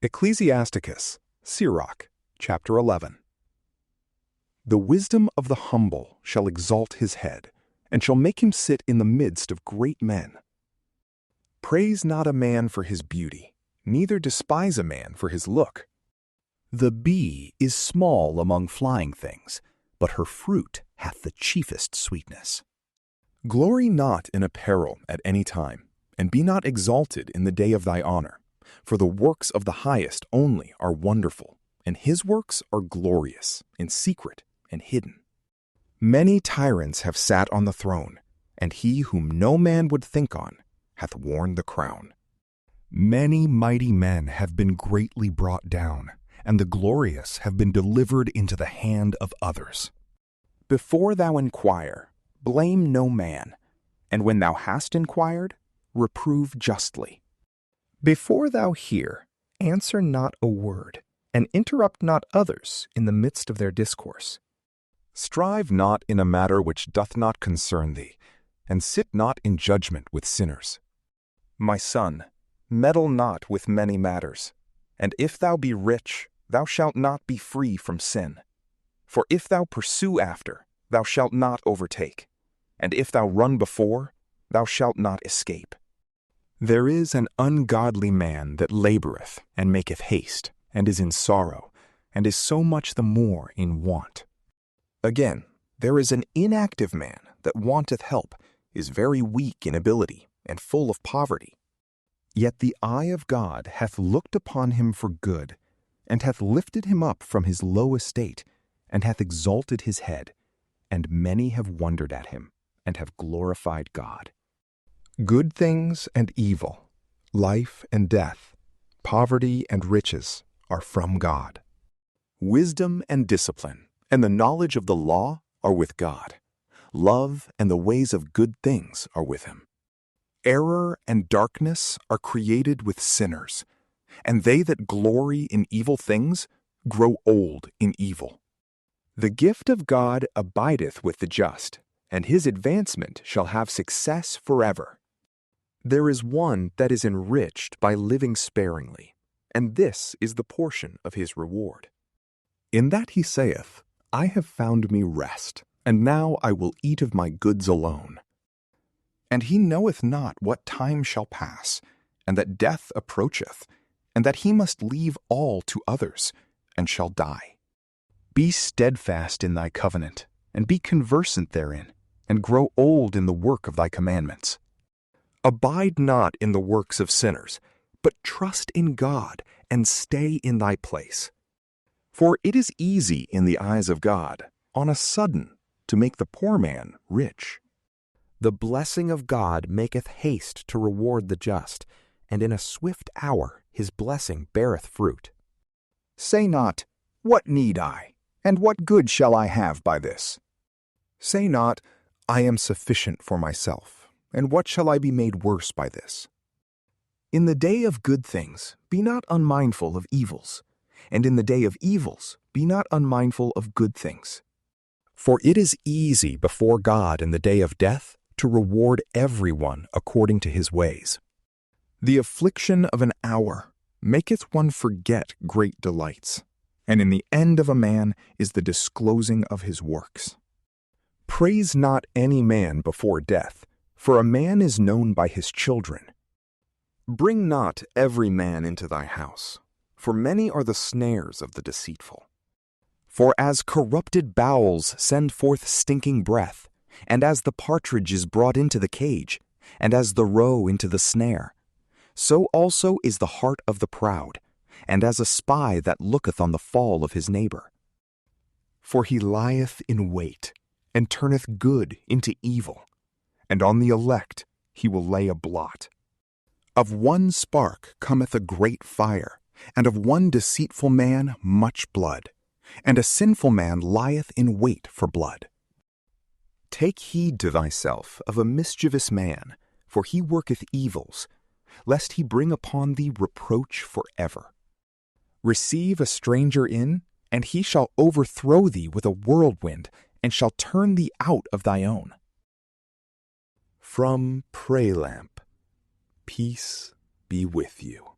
Ecclesiasticus, Sirach, chapter 11. The wisdom of the humble shall exalt his head, and shall make him sit in the midst of great men. Praise not a man for his beauty, neither despise a man for his look. The bee is small among flying things, but her fruit hath the chiefest sweetness. Glory not in apparel at any time, and be not exalted in the day of thy honor. For the works of the highest only are wonderful, and his works are glorious, in secret and hidden. Many tyrants have sat on the throne, and he whom no man would think on hath worn the crown. Many mighty men have been greatly brought down, and the glorious have been delivered into the hand of others. Before thou inquire, blame no man, and when thou hast inquired, reprove justly. Before thou hear, answer not a word, and interrupt not others in the midst of their discourse. Strive not in a matter which doth not concern thee, and sit not in judgment with sinners. My son, meddle not with many matters, and if thou be rich, thou shalt not be free from sin. For if thou pursue after, thou shalt not overtake, and if thou run before, thou shalt not escape. There is an ungodly man that laboreth, and maketh haste, and is in sorrow, and is so much the more in want. Again, there is an inactive man that wanteth help, is very weak in ability, and full of poverty. Yet the eye of God hath looked upon him for good, and hath lifted him up from his low estate, and hath exalted his head, and many have wondered at him, and have glorified God. Good things and evil, life and death, poverty and riches are from God. Wisdom and discipline, and the knowledge of the law are with God. Love and the ways of good things are with him. Error and darkness are created with sinners, and they that glory in evil things grow old in evil. The gift of God abideth with the just, and his advancement shall have success forever. There is one that is enriched by living sparingly, and this is the portion of his reward. In that he saith, I have found me rest, and now I will eat of my goods alone. And he knoweth not what time shall pass, and that death approacheth, and that he must leave all to others, and shall die. Be steadfast in thy covenant, and be conversant therein, and grow old in the work of thy commandments. Abide not in the works of sinners, but trust in God, and stay in thy place. For it is easy in the eyes of God, on a sudden, to make the poor man rich. The blessing of God maketh haste to reward the just, and in a swift hour his blessing beareth fruit. Say not, What need I, and what good shall I have by this? Say not, I am sufficient for myself, and what shall I be made worse by this? In the day of good things be not unmindful of evils, and in the day of evils be not unmindful of good things. For it is easy before God in the day of death to reward everyone according to his ways. The affliction of an hour maketh one forget great delights, and in the end of a man is the disclosing of his works. Praise not any man before death, for a man is known by his children. Bring not every man into thy house, for many are the snares of the deceitful. For as corrupted bowels send forth stinking breath, and as the partridge is brought into the cage, and as the roe into the snare, so also is the heart of the proud, and as a spy that looketh on the fall of his neighbor. For he lieth in wait, and turneth good into evil, and on the elect he will lay a blot. Of one spark cometh a great fire, and of one deceitful man much blood, and a sinful man lieth in wait for blood. Take heed to thyself of a mischievous man, for he worketh evils, lest he bring upon thee reproach forever. Receive a stranger in, and he shall overthrow thee with a whirlwind, and shall turn thee out of thy own. From PrayLamp, peace be with you.